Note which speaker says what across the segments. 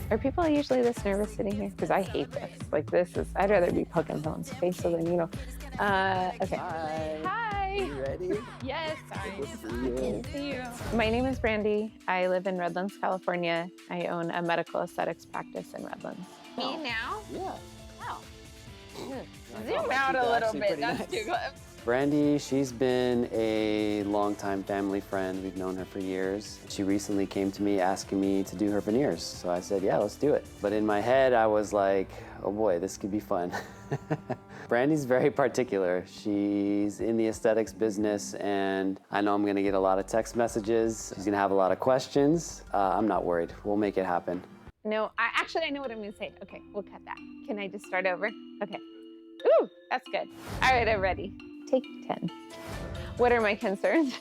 Speaker 1: Are people usually this nervous sitting here? Because I hate this. Like this is, I'd rather be poking someone's face so than, okay.
Speaker 2: Hi.
Speaker 1: Hi.
Speaker 2: You ready?
Speaker 1: Yes,
Speaker 2: Good to see
Speaker 1: Good
Speaker 2: you.
Speaker 1: to see you. My name is Brandy. I live in Redlands, California. I own a medical aesthetics practice in Redlands. Me now?
Speaker 2: Yeah.
Speaker 1: Wow.
Speaker 2: Zoom
Speaker 1: Zoom out a little bit. That's too close.
Speaker 2: Brandy, she's been a longtime family friend. We've known her for years. She recently came to me asking me to do her veneers. So I said, yeah, let's do it. But in my head, I was like, oh boy, this could be fun. Brandy's very particular. She's in the aesthetics business, and I know I'm gonna get a lot of text messages. She's gonna have a lot of questions. I'm not worried. We'll make it happen.
Speaker 1: No, I know what I'm gonna say. Okay, we'll cut that. Can I just start over? Okay. Ooh, that's good. All right, I'm ready. Take 10. What are my concerns?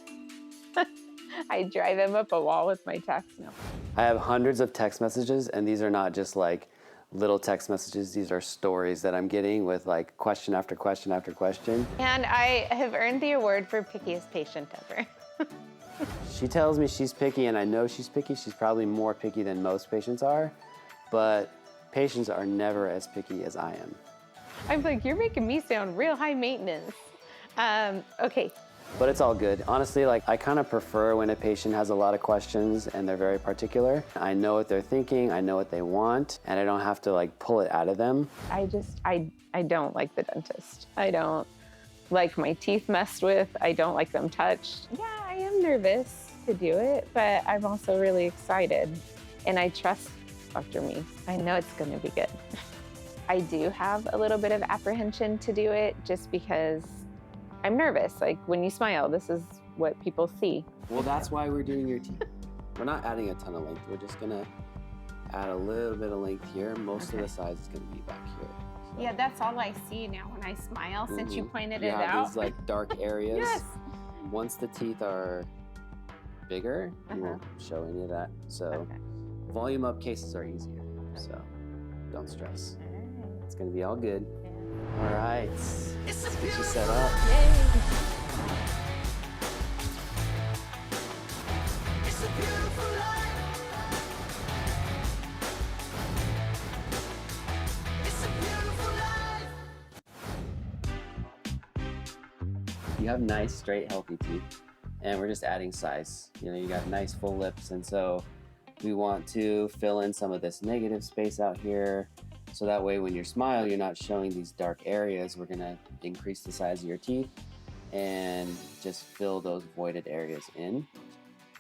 Speaker 1: I drive him up a wall with my text. No.
Speaker 2: I have hundreds of text messages, and these are not just like little text messages. These are stories that I'm getting with like question after question after question.
Speaker 1: And I have earned the award for pickiest patient ever.
Speaker 2: She tells me she's picky, and I know she's picky. She's probably more picky than most patients are, but patients are never as picky as I am.
Speaker 1: I'm like, you're making me sound real high maintenance. Okay.
Speaker 2: But it's all good. Honestly, like I kind of prefer when a patient has a lot of questions and they're very particular. I know what they're thinking, I know what they want, and I don't have to like pull it out of them.
Speaker 1: I don't like the dentist. I don't like my teeth messed with. I don't like them touched. Yeah, I am nervous to do it, but I'm also really excited. And I trust Dr. Me. I know it's gonna be good. I do have a little bit of apprehension to do it just because I'm nervous. Like when you smile, this is what people see.
Speaker 2: Well, that's why we're doing your teeth. We're not adding a ton of length. We're just gonna add a little bit of length here. Most of the size is gonna be back here. So.
Speaker 1: Yeah, that's all I see now when I smile, since you pointed it
Speaker 2: You have
Speaker 1: out.
Speaker 2: these like dark areas.
Speaker 1: Yes.
Speaker 2: Once the teeth are bigger, you won't show any of that. So volume up cases are easier. So don't stress. It's gonna be all good. All right, let's get you set up.
Speaker 1: Yay.
Speaker 3: It's a beautiful life. It's a beautiful life.
Speaker 2: You have nice, straight, healthy teeth, and we're just adding size. You know, you got nice full lips, and so we want to fill in some of this negative space out here. So that way when you smile, you're not showing these dark areas. We're gonna increase the size of your teeth and just fill those voided areas in.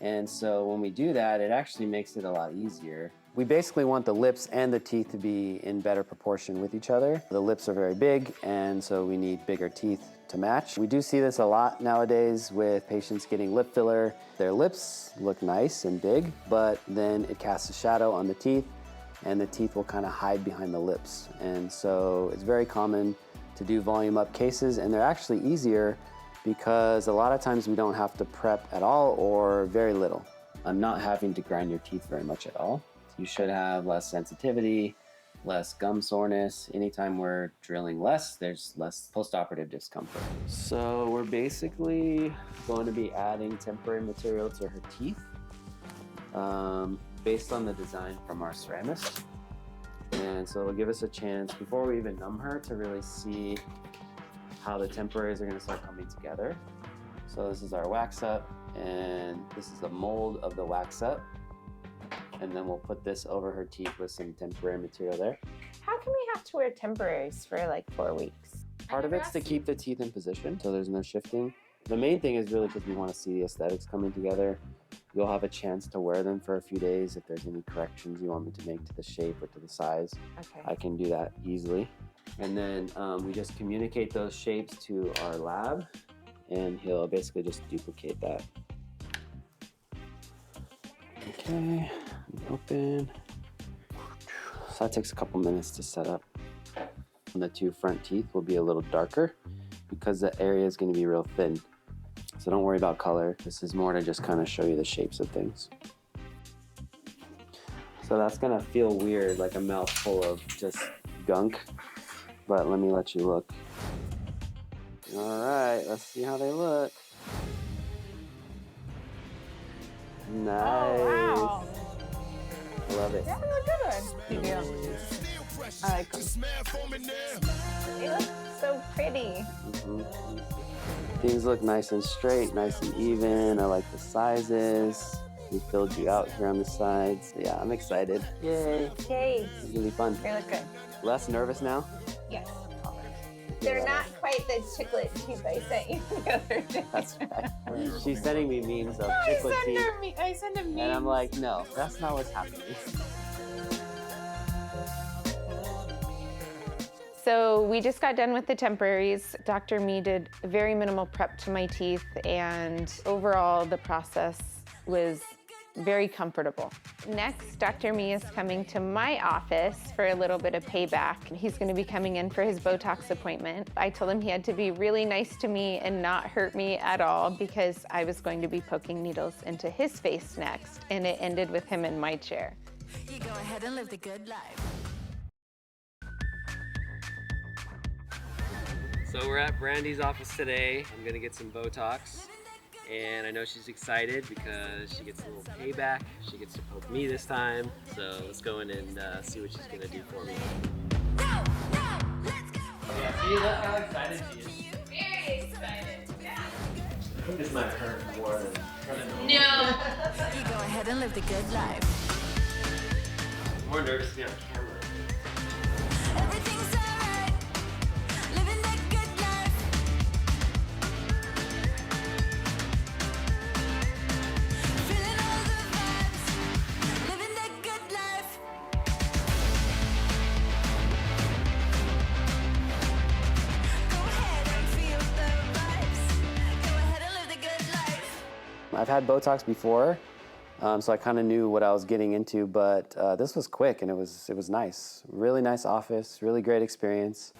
Speaker 2: And so when we do that, it actually makes it a lot easier. We basically want the lips and the teeth to be in better proportion with each other. The lips are very big, and so we need bigger teeth to match. We do see this a lot nowadays with patients getting lip filler. Their lips look nice and big, but then it casts a shadow on the teeth, and the teeth will kind of hide behind the lips. And so it's very common to do volume up cases, and they're actually easier because a lot of times we don't have to prep at all or very little. I'm not having to grind your teeth very much at all. You should have less sensitivity, less gum soreness. Anytime we're drilling less, there's less postoperative discomfort. So we're basically going to be adding temporary material to her teeth. Based on the design from our ceramist. And so it'll give us a chance, before we even numb her, to really see how the temporaries are gonna start coming together. So this is our wax up, and this is the mold of the wax up. And then we'll put this over her teeth with some temporary material there.
Speaker 1: How can we have to wear temporaries for like 4 weeks?
Speaker 2: Part of it's to keep the teeth in position so there's no shifting. The main thing is really because we want to see the aesthetics coming together. You'll have a chance to wear them for a few days. If there's any corrections you want me to make to the shape or to the size, I can do that easily. And then we just communicate those shapes to our lab, and he'll basically just duplicate that. Okay, open. So that takes a couple minutes to set up. And the two front teeth will be a little darker because the area is going to be real thin. So don't worry about color. This is more to just kind of show you the shapes of things. So that's gonna feel weird, like a mouth full of just gunk, but let me let you look. All right, let's see how they look. Nice.
Speaker 1: Oh, wow.
Speaker 2: I love it.
Speaker 1: That was a good one. You do. I like them. They look so pretty.
Speaker 2: Things look nice and straight, nice and even. I like the sizes. We filled you out here on the sides. Yeah, I'm excited. Yay.
Speaker 1: Yay.
Speaker 2: It's gonna be fun.
Speaker 1: They look good.
Speaker 2: Less nervous now?
Speaker 1: Yes. They're not quite the chiclet teeth I sent you the other day.
Speaker 2: That's right. She's sending me memes of chiclet teeth.
Speaker 1: I send them memes.
Speaker 2: And I'm like, no, that's not what's happening.
Speaker 1: So we just got done with the temporaries. Dr. Me did very minimal prep to my teeth, and overall the process was very comfortable. Next, Dr. Me is coming to my office for a little bit of payback. He's going to be coming in for his Botox appointment. I told him he had to be really nice to me and not hurt me at all because I was going to be poking needles into his face next, and it ended with him in my chair.
Speaker 3: You go ahead and live the good life.
Speaker 2: So we're at Brandy's office today. I'm gonna get some Botox. And I know she's excited because she gets a little payback. She gets to poke me this time. So let's go in and see what she's gonna do for me.
Speaker 3: No, let's go.
Speaker 2: Yeah, see, look how excited she is.
Speaker 1: Very excited, yeah.
Speaker 2: I think this might hurt more than
Speaker 1: No.
Speaker 3: You go ahead and live the good life.
Speaker 2: I'm more nervous to be on camera.
Speaker 3: Everything's alright. Living that good life. Feeling all the vibes. Living that good life. Go ahead and feel the vibes. Go ahead and live the good life.
Speaker 2: I've had Botox before, so I kind of knew what I was getting into, but this was quick and it was nice. Really nice office, really great experience.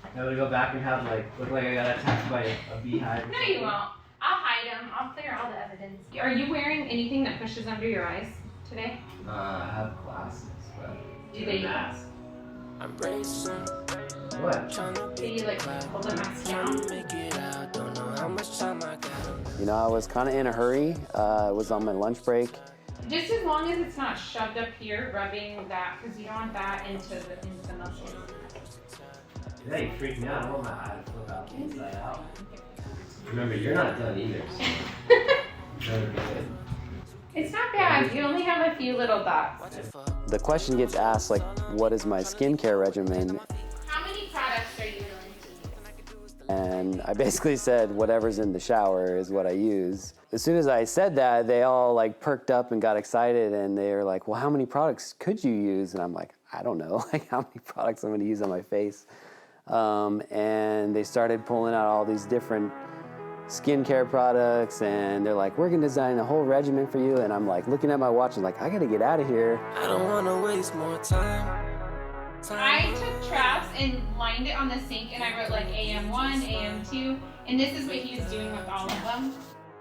Speaker 2: I'm gonna go back and have look like I got attacked by a beehive.
Speaker 1: No, you won't. I'll hide them. I'll clear all the evidence. Are you wearing anything that pushes under your eyes today?
Speaker 2: I have glasses, but
Speaker 1: Do they?
Speaker 2: mask.
Speaker 3: I'm racing,
Speaker 2: What?
Speaker 1: Do you like hold the mask down?
Speaker 3: make it out. Don't know how much time I got.
Speaker 2: You know, I was kind of in a hurry. I was on my lunch break.
Speaker 1: Just as long as it's not shoved up here, rubbing that, because you don't want that into the muscles.
Speaker 2: Yeah, you freaked me out. I want my eye to flip out inside out. Remember, you're not done either. So
Speaker 1: It's not bad. You only have a few little dots.
Speaker 2: the question gets asked, like, what is my skincare regimen?
Speaker 1: How many products are you willing to use?
Speaker 2: And I basically said whatever's in the shower is what I use. As soon as I said that, they all like perked up and got excited, and they were like, well, how many products could you use? And I'm like, I don't know, like how many products I'm gonna use on my face. And they started pulling out all these different skincare products, and they're like, we're gonna design a whole regimen for you. And I'm like looking at my watch and like, I gotta get out of here.
Speaker 3: I don't wanna waste more time.
Speaker 1: I took traps and lined it on the sink, and I wrote like AM1, AM2, and this is what he was doing with all of them.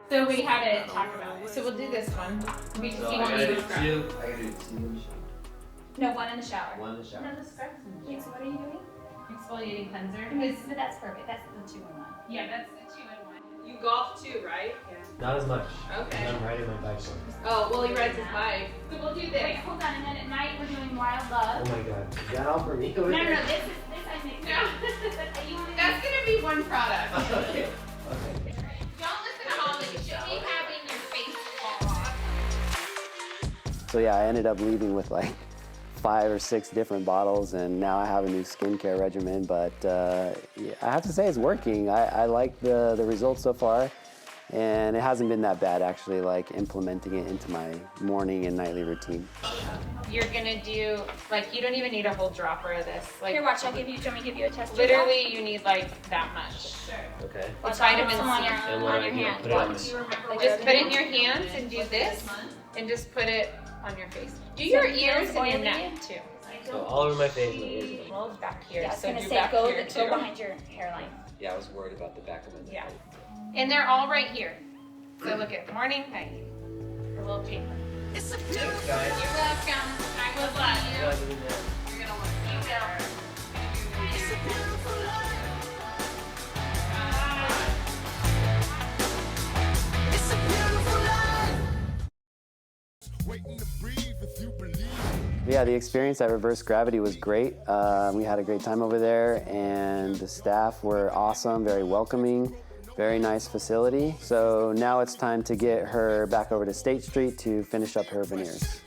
Speaker 1: So we had to talk about it. So we'll do this one because you don't need a scrub.
Speaker 2: I gotta do two in the shower.
Speaker 4: No, one in the shower.
Speaker 2: One in the shower.
Speaker 1: No, the scrub's in the
Speaker 4: Wait, so what are you doing?
Speaker 1: exfoliating cleanser.
Speaker 4: But that's perfect. That's the 2-in-1.
Speaker 1: Yeah, that's the 2-in-1. You golf too, right? Yeah.
Speaker 2: Not as much.
Speaker 1: Okay.
Speaker 2: I'm riding my bicycle.
Speaker 1: Oh, well, he rides his bike. So we'll do this.
Speaker 4: Wait, hold on. And then at night we're doing wild love.
Speaker 2: Oh my god. Is that all for me?
Speaker 4: No, this I mixed.
Speaker 1: No.
Speaker 4: But you want to
Speaker 1: That's gonna be one product.
Speaker 2: Okay. Okay.
Speaker 1: Don't listen to Holly. You should be having your face fall off.
Speaker 2: So yeah, I ended up leaving with like 5 or 6 different bottles, and now I have a new skincare regimen. But yeah, I have to say it's working. I like the results so far, and it hasn't been that bad actually, like implementing it into my morning and nightly routine.
Speaker 1: You're gonna do, like, you don't even need a whole dropper of this. Like,
Speaker 4: Here, watch. Do you want me to give you a test?
Speaker 1: literally, you need like that much.
Speaker 2: Okay.
Speaker 1: It's vitamin C.
Speaker 4: on your,
Speaker 2: And what
Speaker 4: on
Speaker 2: do I
Speaker 4: your
Speaker 2: do?
Speaker 4: hand.
Speaker 2: Put it on
Speaker 4: Do
Speaker 2: this.
Speaker 4: you remember
Speaker 1: Like,
Speaker 4: where
Speaker 1: just
Speaker 4: to
Speaker 1: put it
Speaker 4: do
Speaker 1: in your hands and do this, and just put it on your face. Do your ears and your neck too.
Speaker 2: So all over my face, my ears.
Speaker 1: Well, back here.
Speaker 4: Yeah, I was
Speaker 1: so
Speaker 4: gonna
Speaker 1: do
Speaker 4: say
Speaker 1: back
Speaker 4: go
Speaker 1: here too.
Speaker 4: behind your hairline.
Speaker 2: Yeah, I was worried about the back of my neck.
Speaker 1: Yeah. And they're all right here. So look at morning, night. A little paper.
Speaker 3: It's a beautiful
Speaker 1: You're welcome. I will love you. You're gonna look so better.
Speaker 3: It's a beautiful life. It's a beautiful life.
Speaker 5: Waiting to breathe if you
Speaker 2: yeah, the experience at Reverse Gravity was great. We had a great time over there, and the staff were awesome, very welcoming, very nice facility. So now it's time to get her back over to State Street to finish up her veneers.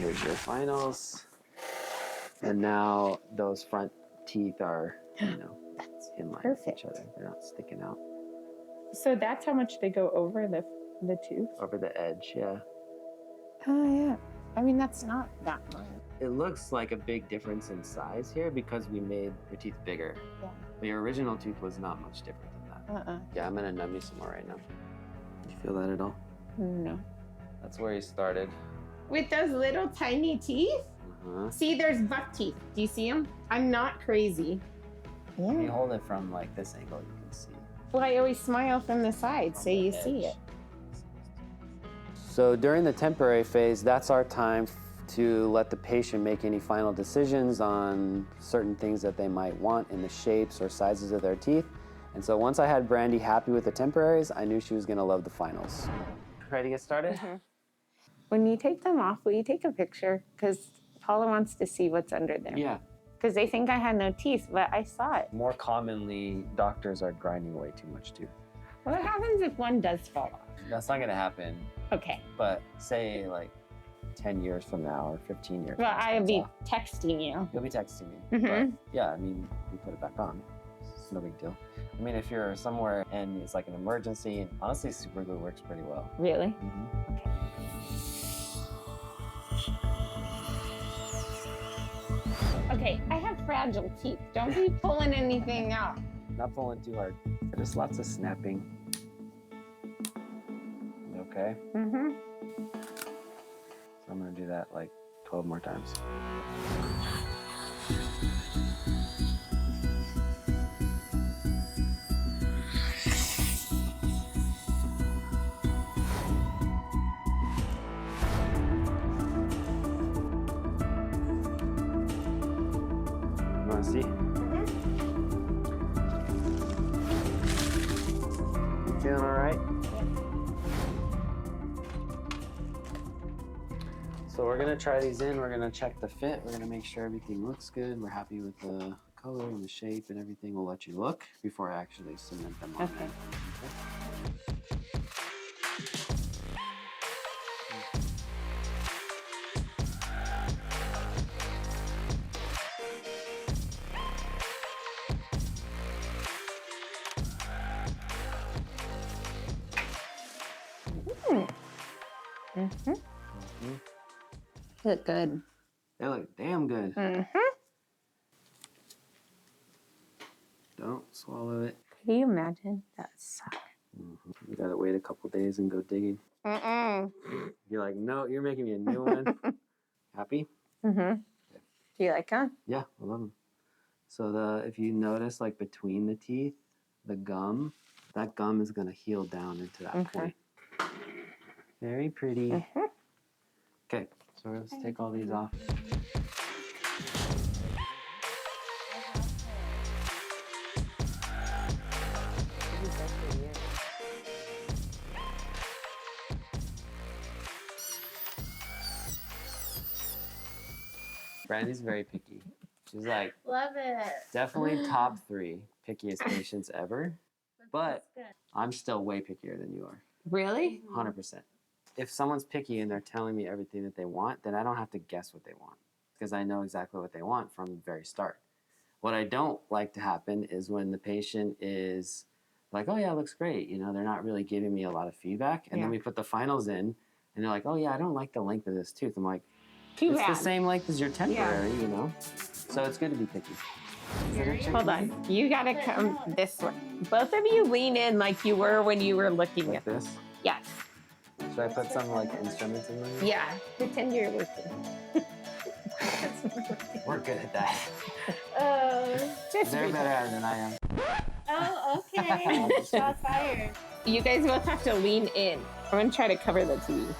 Speaker 2: Here's your finals. And now those front teeth are, you know, in line with each other. They're not sticking out.
Speaker 1: So that's how much they go over the tooth?
Speaker 2: Over the edge, yeah.
Speaker 1: Oh, yeah. I mean, that's not that much.
Speaker 2: It looks like a big difference in size here because we made your teeth bigger.
Speaker 1: Yeah.
Speaker 2: But your original tooth was not much different than that. Yeah, I'm gonna numb you some more right now. You feel that at all?
Speaker 1: No.
Speaker 2: That's where you started.
Speaker 1: With those little tiny teeth? See, there's buck teeth. Do you see them? I'm not crazy.
Speaker 2: If you hold it from like this angle, you can see.
Speaker 1: Well, I always smile from the side so you see it.
Speaker 2: So during the temporary phase, that's our time to let the patient make any final decisions on certain things that they might want in the shapes or sizes of their teeth. And so once I had Brandy happy with the temporaries, I knew she was gonna love the finals. Ready to get started?
Speaker 1: When you take them off, will you take a picture? Because Paula wants to see what's under there.
Speaker 2: Yeah.
Speaker 1: Because they think I had no teeth, but I saw it.
Speaker 2: More commonly, doctors are grinding away too much tooth.
Speaker 1: What happens if one does fall off?
Speaker 2: That's not gonna happen,
Speaker 1: Okay.
Speaker 2: but say like 10 years from now or 15 years
Speaker 1: Well,
Speaker 2: from now,
Speaker 1: I'll
Speaker 2: it's
Speaker 1: be
Speaker 2: off.
Speaker 1: texting you.
Speaker 2: You'll be texting me. But yeah, I mean, you put it back on. It's no big deal. I mean, if you're somewhere and it's like an emergency, honestly, super glue works pretty well.
Speaker 1: Really?
Speaker 2: Okay.
Speaker 1: Okay, I have fragile teeth. Don't be pulling anything out.
Speaker 2: Not pulling too hard. There's lots of snapping. You okay? So I'm gonna do that like 12 more times. You wanna see? You feeling all right? So we're gonna try these in. We're gonna check the fit. We're gonna make sure everything looks good. We're happy with the color and the shape and everything. We'll let you look before I actually cement them on.
Speaker 1: Okay.
Speaker 2: there.
Speaker 1: Look good.
Speaker 2: They look damn good. Don't swallow it.
Speaker 1: Can you imagine? That suck.
Speaker 2: You gotta wait a couple days and go digging. You're like, no, you're making me a new one. Happy?
Speaker 1: Do you like them?
Speaker 2: Yeah, I love them. So if you notice, like between the teeth, the gum, that gum is gonna heal down into that point. Very pretty. Okay, so let's take all these off. Brandy's very picky. She's like,
Speaker 4: Love it.
Speaker 2: definitely top 3 pickiest patients ever. But I'm still way pickier than you are.
Speaker 1: Really?
Speaker 2: 100%. If someone's picky and they're telling me everything that they want, then I don't have to guess what they want because I know exactly what they want from the very start. What I don't like to happen is when the patient is like, oh yeah, it looks great. You know, they're not really giving me a lot of feedback. And then we put the finals in and they're like, oh yeah, I don't like the length of this tooth. I'm like,
Speaker 1: Too
Speaker 2: it's
Speaker 1: bad.
Speaker 2: the same length as your temporary, you know? So it's good to be picky.
Speaker 1: Hold on. You gotta come this way. Both of you lean in like you were when you were looking
Speaker 2: Like
Speaker 1: at
Speaker 2: this?
Speaker 1: Yes.
Speaker 2: Should I put some like instruments in there?
Speaker 1: Yeah. Pretend you're looking.
Speaker 2: We're good at that.
Speaker 1: Just
Speaker 2: They're better at it than I am.
Speaker 4: Oh, okay. Shots fired.
Speaker 1: You guys both have to lean in. I'm gonna try to cover the TV.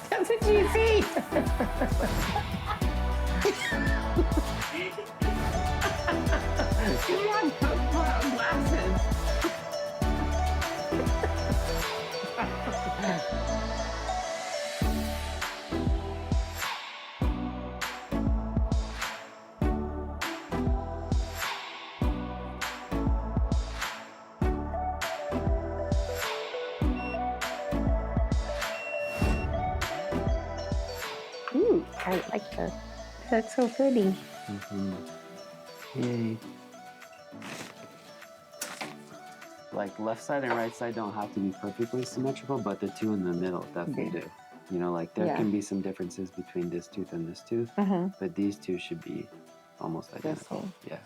Speaker 1: That's what you see. You have glasses. Ooh, I like that. That's so pretty.
Speaker 2: Yay. Like left side and right side don't have to be perfectly symmetrical, but the two in the middle definitely do. You know, like there
Speaker 1: Yeah.
Speaker 2: can be some differences between this tooth and this tooth, but these two should be almost identical.
Speaker 1: same.
Speaker 2: Yeah.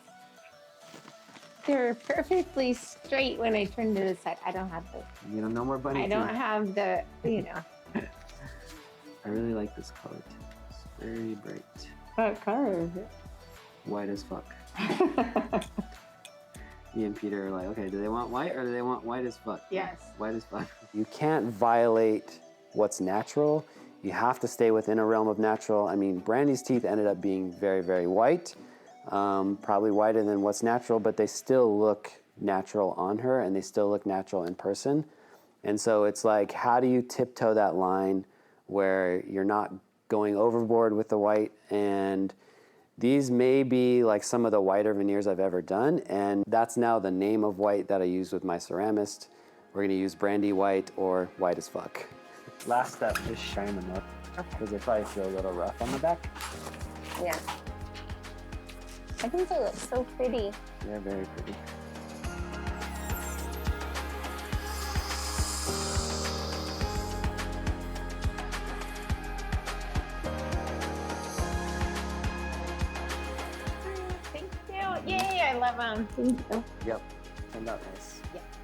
Speaker 1: They're perfectly straight when I turn to the side. I don't have the.
Speaker 2: You know, no more bunny
Speaker 1: I don't
Speaker 2: teeth.
Speaker 1: have the. You know.
Speaker 2: I really like this color too. It's very bright.
Speaker 1: What color is it?
Speaker 2: White as fuck. Me and Peter are like, okay, do they want white or do they want white as fuck?
Speaker 1: Yes.
Speaker 2: White as fuck. You can't violate what's natural. You have to stay within a realm of natural. I mean, Brandy's teeth ended up being very, very white, probably whiter than what's natural, but they still look natural on her and they still look natural in person. And so it's like, how do you tiptoe that line where you're not going overboard with the white? And these may be like some of the whiter veneers I've ever done, and that's now the name of white that I use with my ceramist. We're gonna use Brandy white or white as fuck. Last step, just shine them up, because they probably feel a little rough on the back.
Speaker 1: Yeah. I think they look so pretty.
Speaker 2: They're very pretty.
Speaker 1: Thank you. Yay, I love them. Thank you.
Speaker 2: Yep, turned out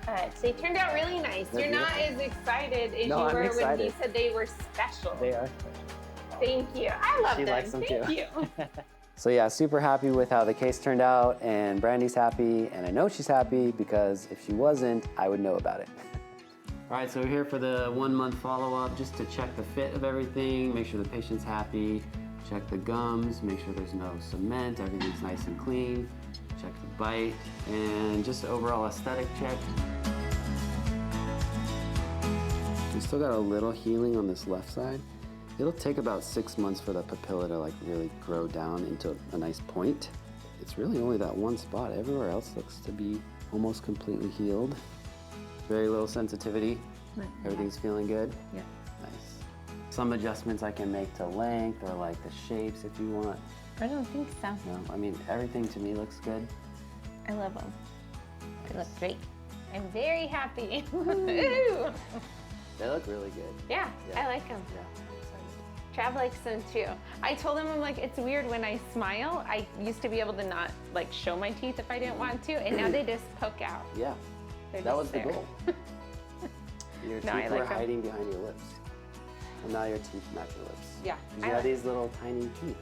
Speaker 2: nice.
Speaker 1: They turned out really nice.
Speaker 2: They're
Speaker 1: You're not as excited as
Speaker 2: No,
Speaker 1: you
Speaker 2: I'm
Speaker 1: were when
Speaker 2: excited.
Speaker 1: you said they were special.
Speaker 2: They are special.
Speaker 1: Thank you. I love
Speaker 2: She
Speaker 1: them.
Speaker 2: likes them
Speaker 1: Thank
Speaker 2: too.
Speaker 1: you.
Speaker 2: So yeah, super happy with how the case turned out, and Brandy's happy, and I know she's happy because if she wasn't, I would know about it. All right, so we're here for the 1 month follow-up just to check the fit of everything, make sure the patient's happy, check the gums, make sure there's no cement, everything's nice and clean, check the bite, and just overall aesthetic check. We still got a little healing on this left side. It'll take about 6 months for the papilla to like really grow down into a nice point. It's really only that one spot. Everywhere else looks to be almost completely healed. Very little sensitivity. Everything's feeling good.
Speaker 1: Yeah.
Speaker 2: Nice. Some adjustments I can make to length or like the shapes if you want.
Speaker 1: I don't think so.
Speaker 2: No, I mean, everything to me looks good.
Speaker 1: I love them. They look great. I'm very happy. Ooh.
Speaker 2: They look really good.
Speaker 1: Yeah,
Speaker 2: Yeah.
Speaker 1: I like them.
Speaker 2: Yeah.
Speaker 1: Trav likes them too. I told him, I'm like, it's weird when I smile. I used to be able to not like show my teeth if I didn't want to, and now they just poke out.
Speaker 2: Yeah,
Speaker 1: They're
Speaker 2: that
Speaker 1: just
Speaker 2: was the
Speaker 1: there.
Speaker 2: goal. Your
Speaker 1: No, I
Speaker 2: teeth were
Speaker 1: like 'em.
Speaker 2: hiding behind your lips. And now your teeth match your lips.
Speaker 1: Yeah,
Speaker 2: 'Cause
Speaker 1: I
Speaker 2: you have
Speaker 1: like-
Speaker 2: these little tiny teeth,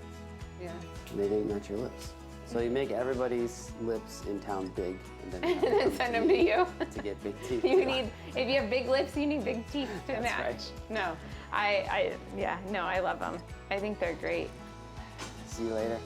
Speaker 1: Yeah.
Speaker 2: and they didn't match your lips. So you make everybody's lips in town big, and then
Speaker 1: And then send them to you.
Speaker 2: to get big teeth.
Speaker 1: You need, if you have big lips, you need big teeth to
Speaker 2: That's
Speaker 1: match.
Speaker 2: right.
Speaker 1: No, I love them. I think they're great.
Speaker 2: See you later.